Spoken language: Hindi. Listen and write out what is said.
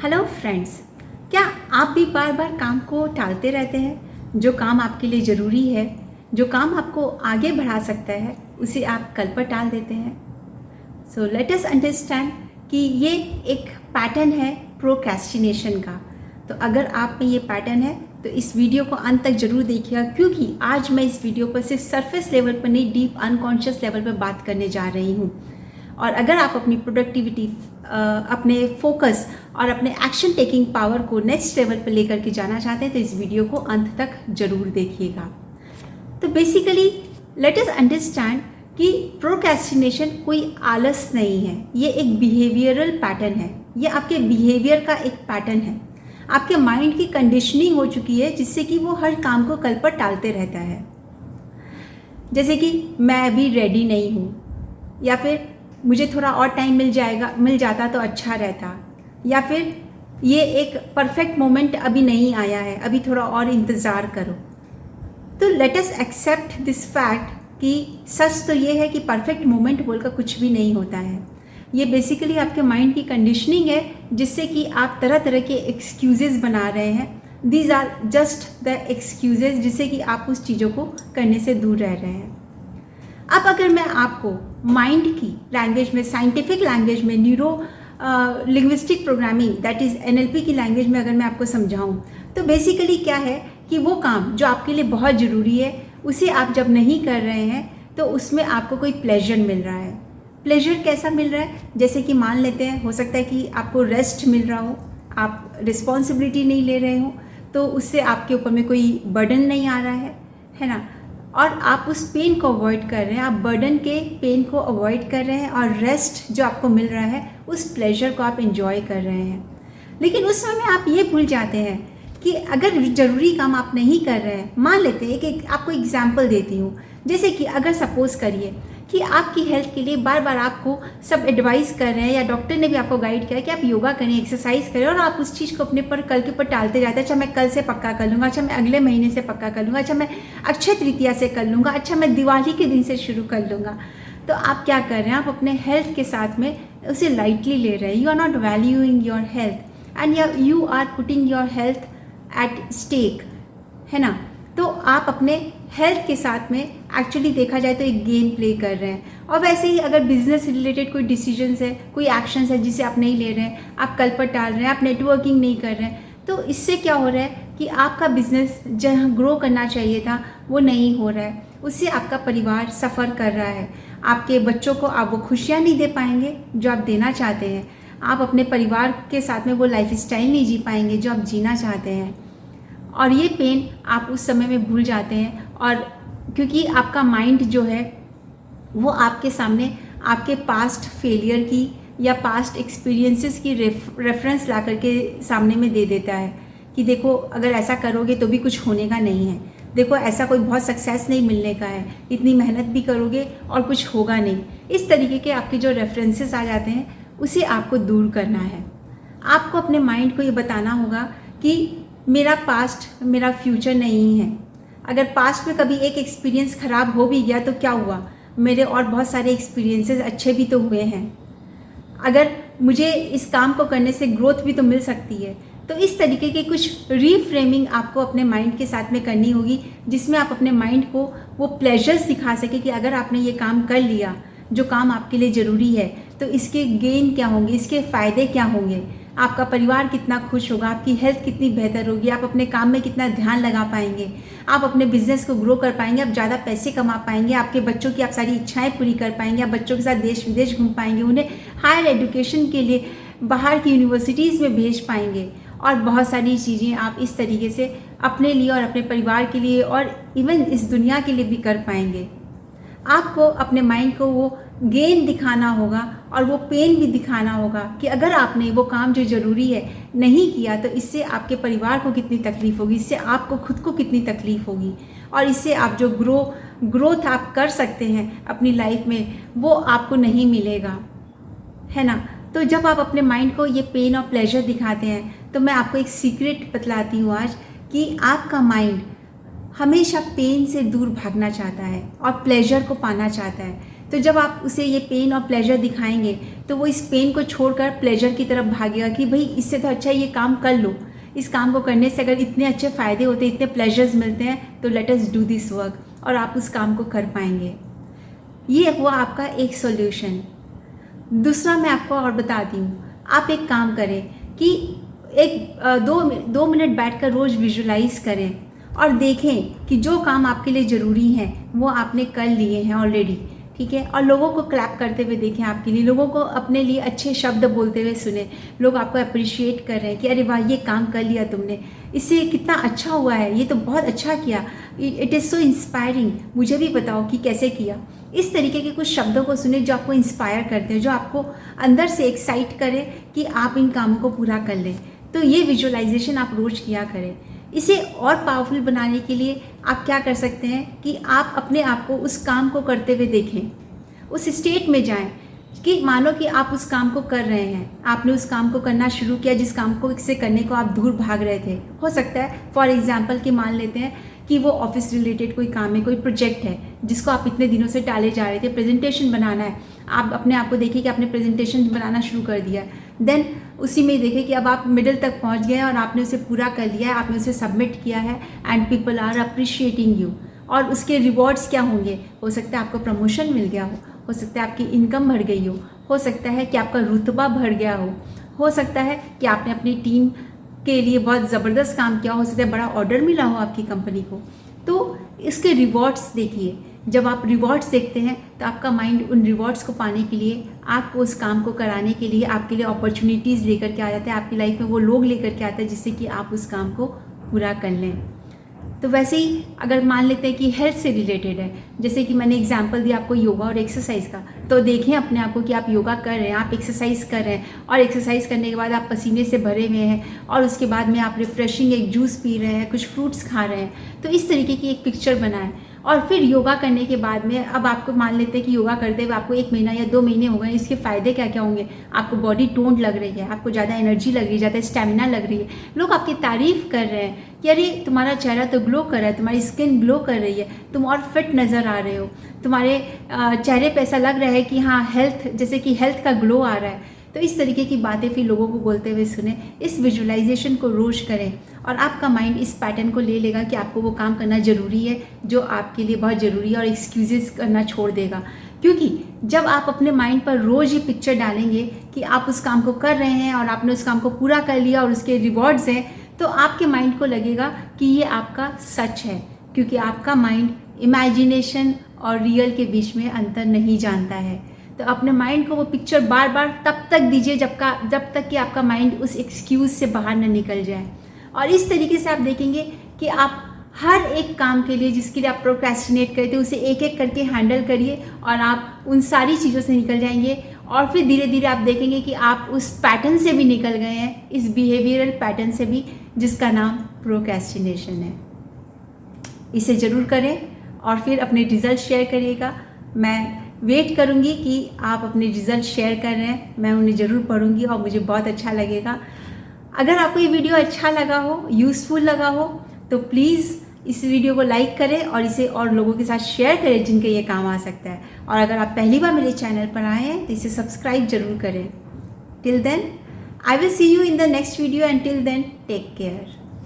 हेलो फ्रेंड्स, क्या आप भी बार बार काम को टालते रहते हैं? जो काम आपके लिए ज़रूरी है, जो काम आपको आगे बढ़ा सकता है, उसे आप कल पर टाल देते हैं। सो लेट अस अंडरस्टैंड कि ये एक पैटर्न है प्रोक्रेस्टिनेशन का। तो अगर आप में ये पैटर्न है तो इस वीडियो को अंत तक ज़रूर देखिएगा, क्योंकि आज मैं इस वीडियो पर सिर्फ सरफेस लेवल पर नहीं, डीप अनकॉन्शियस लेवल पर बात करने जा रही हूँ। और अगर आप अपनी प्रोडक्टिविटी, अपने फोकस और अपने एक्शन टेकिंग पावर को नेक्स्ट लेवल पर लेकर के जाना चाहते हैं तो इस वीडियो को अंत तक ज़रूर देखिएगा। तो बेसिकली लेट अस अंडरस्टैंड कि प्रोक्रेस्टिनेशन कोई आलस नहीं है, ये एक बिहेवियरल पैटर्न है। ये आपके बिहेवियर का एक पैटर्न है। आपके माइंड की कंडीशनिंग हो चुकी है जिससे कि वो हर काम को कल पर टालते रहता है। जैसे कि मैं अभी रेडी नहीं हूँ, या फिर मुझे थोड़ा और टाइम मिल जाता तो अच्छा रहता, या फिर ये एक परफेक्ट मोमेंट अभी नहीं आया है, अभी थोड़ा और इंतज़ार करो। तो let us accept this fact कि सच तो ये है कि परफेक्ट मोमेंट बोलकर कुछ भी नहीं होता है। ये बेसिकली आपके माइंड की कंडीशनिंग है जिससे कि आप तरह तरह के एक्सक्यूज़ेस बना रहे हैं। These are just the excuses जिससे कि आप उस चीज़ों को करने से दूर रह रहे हैं। अब अगर मैं आपको माइंड की लैंग्वेज में, साइंटिफिक लैंग्वेज में, linguistic programming that is NLP की लैंग्वेज में अगर मैं आपको समझाऊं तो बेसिकली क्या है कि वो काम जो आपके लिए बहुत ज़रूरी है उसे आप जब नहीं कर रहे हैं तो उसमें आपको कोई प्लेजर मिल रहा है। प्लेजर कैसा मिल रहा है? जैसे कि मान लेते हैं, हो सकता है कि आपको रेस्ट मिल रहा हो, आप रिस्पॉन्सिबिलिटी नहीं ले रहे हो, तो उससे आपके ऊपर में कोई बर्डन नहीं आ रहा है ना, और आप उस पेन को अवॉइड कर रहे हैं, आप बर्डन के पेन को अवॉइड कर रहे हैं, और रेस्ट जो आपको मिल रहा है उस प्लेजर को आप एंजॉय कर रहे हैं। लेकिन उस समय आप ये भूल जाते हैं कि अगर ज़रूरी काम आप नहीं कर रहे हैं, मान लेते हैं एक आपको एग्जांपल देती हूँ। जैसे कि अगर सपोज़ करिए कि आपकी हेल्थ के लिए बार बार आपको सब एडवाइस कर रहे हैं, या डॉक्टर ने भी आपको गाइड किया कि आप योगा करें, एक्सरसाइज करें, और आप उस चीज़ को अपने पर कल के ऊपर टालते जाते हैं। अच्छा मैं कल से पक्का कर लूँगा, अच्छा मैं अगले महीने से पक्का कर लूँगा, अच्छा मैं अक्षय तृतीया से कर लूँगा, अच्छा मैं दिवाली के दिन से शुरू कर लूँगा। तो आप क्या कर रहे हैं? आप अपने हेल्थ के साथ में उसे लाइटली ले रहे हैं। You are not valuing your health and you are putting your health at stake, है ना। तो आप अपने हेल्थ के साथ में एक्चुअली देखा जाए तो एक गेम प्ले कर रहे हैं। और वैसे ही अगर बिजनेस रिलेटेड कोई डिसीजंस है, कोई एक्शंस है जिसे आप नहीं ले रहे हैं, आप कल पर टाल रहे हैं, आप नेटवर्किंग नहीं कर रहे हैं, तो इससे क्या हो रहा है कि आपका बिजनेस जहाँ ग्रो करना चाहिए था वो नहीं हो रहा है। उससे आपका परिवार सफ़र कर रहा है। आपके बच्चों को आप वो खुशियाँ नहीं दे पाएंगे जो आप देना चाहते हैं। आप अपने परिवार के साथ में वो लाइफ स्टाइल नहीं जी पाएंगे जो आप जीना चाहते हैं। और ये पेन आप उस समय में भूल जाते हैं, और क्योंकि आपका माइंड जो है वो आपके सामने आपके पास्ट फेलियर की या पास्ट एक्सपीरियंसेस की रेफरेंस ला करके सामने में दे देता है कि देखो अगर ऐसा करोगे तो भी कुछ होने का नहीं है, देखो ऐसा कोई बहुत सक्सेस नहीं मिलने का है, इतनी मेहनत भी करोगे और कुछ होगा नहीं। इस तरीके के आपके जो रेफरेंसेस आ जाते हैं उसे आपको दूर करना है। आपको अपने माइंड को ये बताना होगा कि मेरा पास्ट मेरा फ्यूचर नहीं है। अगर पास्ट में कभी एक एक्सपीरियंस ख़राब हो भी गया तो क्या हुआ, मेरे और बहुत सारे एक्सपीरियंसेस अच्छे भी तो हुए हैं। अगर मुझे इस काम को करने से ग्रोथ भी तो मिल सकती है। तो इस तरीके के कुछ रीफ्रेमिंग आपको अपने माइंड के साथ में करनी होगी, जिसमें आप अपने माइंड को वो प्लेजर्स दिखा सके कि अगर आपने ये काम कर लिया, जो काम आपके लिए ज़रूरी है, तो इसके गेन क्या होंगे, इसके फ़ायदे क्या होंगे, आपका परिवार कितना खुश होगा, आपकी हेल्थ कितनी बेहतर होगी, आप अपने काम में कितना ध्यान लगा पाएंगे, आप अपने बिजनेस को ग्रो कर पाएंगे, आप ज़्यादा पैसे कमा पाएंगे, आपके बच्चों की आप सारी इच्छाएं पूरी कर पाएंगे, आप बच्चों के साथ देश विदेश घूम पाएंगे, उन्हें हायर एजुकेशन के लिए बाहर की यूनिवर्सिटीज़ में भेज पाएंगे, और बहुत सारी चीज़ें आप इस तरीके से अपने लिए और अपने परिवार के लिए और इवन इस दुनिया के लिए भी कर पाएंगे। आपको अपने माइंड को वो गेन दिखाना होगा और वो पेन भी दिखाना होगा कि अगर आपने वो काम जो ज़रूरी है नहीं किया तो इससे आपके परिवार को कितनी तकलीफ़ होगी, इससे आपको खुद को कितनी तकलीफ़ होगी, और इससे आप जो ग्रोथ आप कर सकते हैं अपनी लाइफ में वो आपको नहीं मिलेगा, है ना। तो जब आप अपने माइंड को ये पेन और प्लेजर दिखाते हैं तो मैं आपको एक सीक्रेट बतलाती हूँ आज कि आपका माइंड हमेशा पेन से दूर भागना चाहता है और प्लेजर को पाना चाहता है। तो जब आप उसे ये पेन और प्लेजर दिखाएंगे तो वो इस पेन को छोड़कर प्लेजर की तरफ भागेगा कि भाई इससे तो अच्छा ये काम कर लो, इस काम को करने से अगर इतने अच्छे फ़ायदे होते हैं, इतने प्लेजर्स मिलते हैं, तो let us do this work, और आप उस काम को कर पाएंगे। ये हुआ आपका एक सॉल्यूशन। दूसरा मैं आपको और बताती हूँ, आप एक काम करें कि दो मिनट बैठकर रोज़ विजुलाइज करें और देखें कि जो काम आपके लिए ज़रूरी हैं वो आपने कर लिए हैं ऑलरेडी, ठीक है। और लोगों को क्लैप करते हुए देखें आपके लिए, लोगों को अपने लिए अच्छे शब्द बोलते हुए सुने, लोग आपको अप्रिशिएट कर रहे हैं कि अरे वाह ये काम कर लिया तुमने, इससे कितना अच्छा हुआ है, ये तो बहुत अच्छा किया, इट इज़ सो इंस्पायरिंग, मुझे भी बताओ कि कैसे किया। इस तरीके के कुछ शब्दों को सुने जो आपको इंस्पायर करते हैं, जो आपको अंदर से एक्साइट करें कि आप इन कामों को पूरा कर लें। तो ये विजुअलाइजेशन आप रोज़ किया करें। इसे और पावरफुल बनाने के लिए आप क्या कर सकते हैं कि आप अपने आप को उस काम को करते हुए देखें, उस स्टेट में जाएं कि मानो कि आप उस काम को कर रहे हैं, आपने उस काम को करना शुरू किया जिस काम को से करने को आप दूर भाग रहे थे। हो सकता है फॉर एग्जांपल कि मान लेते हैं कि वो ऑफिस रिलेटेड कोई काम है, कोई प्रोजेक्ट है जिसको आप इतने दिनों से टाले जा रहे थे, प्रेजेंटेशन बनाना है, आप अपने आप को देखिए कि आपने प्रेजेंटेशन बनाना शुरू कर दिया, देन उसी में देखें कि अब आप मिडिल तक पहुंच गए और आपने उसे पूरा कर लिया है, आपने उसे सबमिट किया है and people are appreciating you. और उसके रिवॉर्ड्स क्या होंगे? हो सकता है आपको प्रमोशन मिल गया हो सकता है आपकी इनकम बढ़ गई हो सकता है कि आपका रुतबा बढ़ गया हो सकता है कि आपने अपनी टीम के लिए बहुत ज़बरदस्त काम किया हो सकता है बड़ा ऑर्डर मिला हो आपकी कंपनी को। तो इसके रिवॉर्ड्स देखिए, जब आप रिवॉर्ड्स देखते हैं तो आपका माइंड उन रिवॉर्ड्स को पाने के लिए, आपको उस काम को कराने के लिए आपके लिए अपॉर्चुनिटीज़ लेकर के आ जाते हैं, आपकी लाइफ में वो लोग लेकर के आते हैं जिससे कि आप उस काम को पूरा कर लें। तो वैसे ही अगर मान लेते हैं कि हेल्थ से रिलेटेड है, जैसे कि मैंने एग्जांपल दिया आपको योगा और एक्सरसाइज का, तो देखें अपने आप को कि आप योगा कर रहे हैं, आप एक्सरसाइज कर रहे हैं और एक्सरसाइज करने के बाद आप पसीने से भरे हुए हैं और उसके बाद में आप रिफ्रेशिंग एक जूस पी रहे हैं, कुछ फ्रूट्स खा रहे हैं। तो इस तरीके की एक पिक्चर बनाएं। और फिर योगा करने के बाद में अब आपको मान लेते हैं कि योगा करते हुए आपको 1 महीना या 2 महीने हो गए, इसके फ़ायदे क्या क्या होंगे? आपको बॉडी टोन्ड लग रही है, आपको ज़्यादा एनर्जी लग रही है, ज़्यादा स्टेमिना लग रही है, लोग आपकी तारीफ़ कर रहे हैं कि अरे तुम्हारा चेहरा तो ग्लो कर रहा है, तुम्हारी स्किन ग्लो कर रही है, तुम और फिट नज़र आ रहे हो, तुम्हारे चेहरे पे ऐसा लग रहा है कि हाँ हेल्थ, जैसे कि हेल्थ का ग्लो आ रहा है। तो इस तरीके की बातें फिर लोगों को बोलते हुए सुने, इस विजुअलाइजेशन को रोज करें और आपका माइंड इस पैटर्न को ले लेगा कि आपको वो काम करना ज़रूरी है जो आपके लिए बहुत ज़रूरी है और एक्सक्यूजेस करना छोड़ देगा। क्योंकि जब आप अपने माइंड पर रोज़ ये पिक्चर डालेंगे कि आप उस काम को कर रहे हैं और आपने उस काम को पूरा कर लिया और उसके रिवॉर्ड्स हैं, तो आपके माइंड को लगेगा कि ये आपका सच है, क्योंकि आपका माइंड इमेजिनेशन और रियल के बीच में अंतर नहीं जानता है। तो अपने माइंड को वो पिक्चर बार बार तब तक दीजिए जब तक कि आपका माइंड उस एक्सक्यूज़ से बाहर न निकल जाए। और इस तरीके से आप देखेंगे कि आप हर एक काम के लिए जिसके लिए आप प्रोक्रेस्टिनेट करते उसे एक एक करके हैंडल करिए और आप उन सारी चीज़ों से निकल जाएंगे। और फिर धीरे धीरे आप देखेंगे कि आप उस पैटर्न से भी निकल गए हैं, इस बिहेवियरल पैटर्न से भी, जिसका नाम प्रोक्रेस्टिनेशन है। इसे ज़रूर करें और फिर अपने रिजल्ट शेयर करिएगा। मैं वेट करूंगी कि आप अपने रिजल्ट शेयर कर रहे हैं, मैं उन्हें ज़रूर पढ़ूंगी और मुझे बहुत अच्छा लगेगा। अगर आपको ये वीडियो अच्छा लगा हो, यूज़फुल लगा हो, तो प्लीज़ इस वीडियो को लाइक करें और इसे और लोगों के साथ शेयर करें जिनके ये काम आ सकता है। और अगर आप पहली बार मेरे चैनल पर आए हैं तो इसे सब्सक्राइब जरूर करें। Till then I will see you in the next video and till then take care.